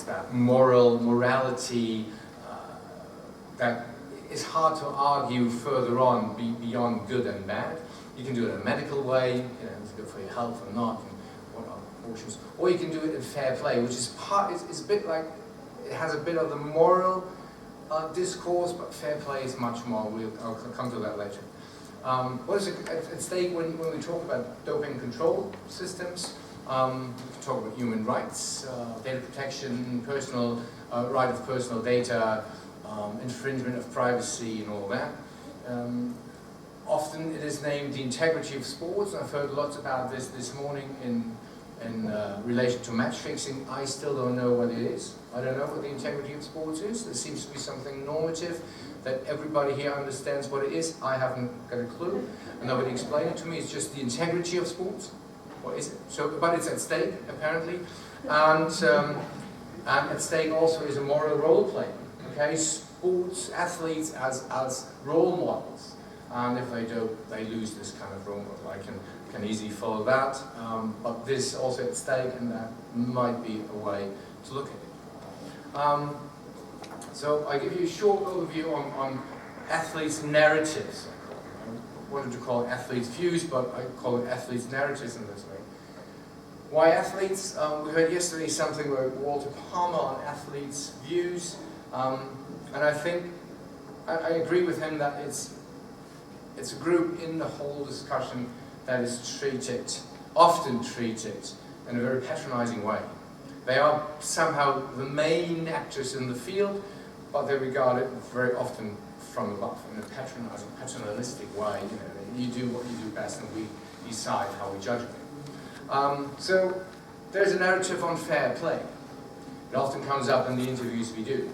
that morality that is hard to argue further on beyond good and bad. You can do it in a medical way, you know, it's good for your health or not, and what are proportions. Or you can do it in fair play, which is it's a bit like, it has a bit of the moral discourse, but fair play is much more. I'll come to that later. What is at stake when we talk about doping control systems? We can talk about human rights, data protection, personal right of personal data, infringement of privacy and all that. Often it is named the integrity of sports. I've heard lots about this morning in relation to match fixing. I still don't know what it is. I don't know what the integrity of sports is. There seems to be something normative that everybody here understands what it is. I haven't got a clue. And nobody explained it to me. It's just the integrity of sports. What is it? So, but it's at stake, apparently. And at stake also is a moral role play. Okay, sports athletes as role models. And if they don't, they lose this kind of role model. I can easily follow that. But this also at stake, and that might be a way to look at it. So I give you a short overview on athletes' narratives. I wanted to call it athletes' views, but I call it athletes' narratives in this way. Why athletes? We heard yesterday something about Walter Palmer on athletes' views, and I think I agree with him that it's a group in the whole discussion that is often treated in a very patronizing way. They are somehow the main actors in the field, but they're regarded very often from above in a paternalistic way. You know, you do what you do best, and we decide how we judge it. So there's a narrative on fair play. It often comes up in the interviews we do.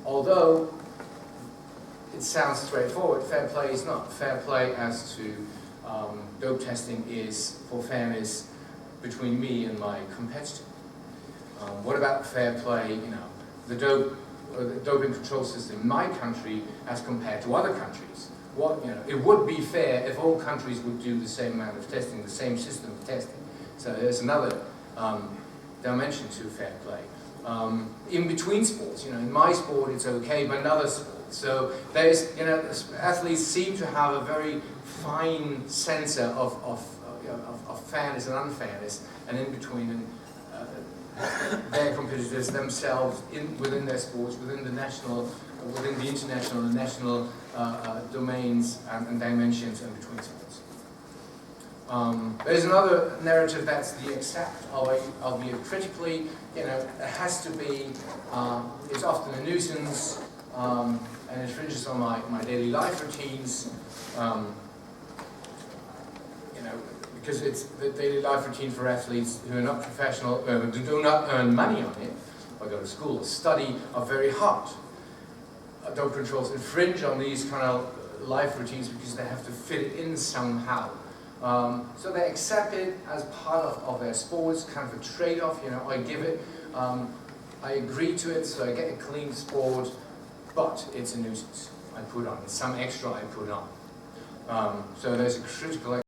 Although it sounds straightforward, fair play is not. Fair play as to dope testing is for fairness between me and my competitor. What about fair play, you know, the doping control system in my country as compared to other countries? What, you know, it would be fair if all countries would do the same amount of testing, the same system of testing. So there's another dimension to fair play. In between sports, you know, in my sport it's okay, but in other sports. So there's, you know, athletes seem to have a very fine sense of fairness and unfairness, and in between their competitors themselves within their sports, within the international and national domains and dimensions and between sports. There's another narrative that's the accept, albeit critically. You know, it has to be, it's often a nuisance, and it infringes on my daily life routines. You know, because it's the daily life routine for athletes who are not professional, who do not earn money on it, or go to school or study, are very hard. Dope controls infringe on these kind of life routines because they have to fit it in somehow. So they accept it as part of their sports, kind of a trade-off, you know, I give it, I agree to it, so I get a clean sport, but it's a nuisance I put on, it's some extra I put on. So there's a critical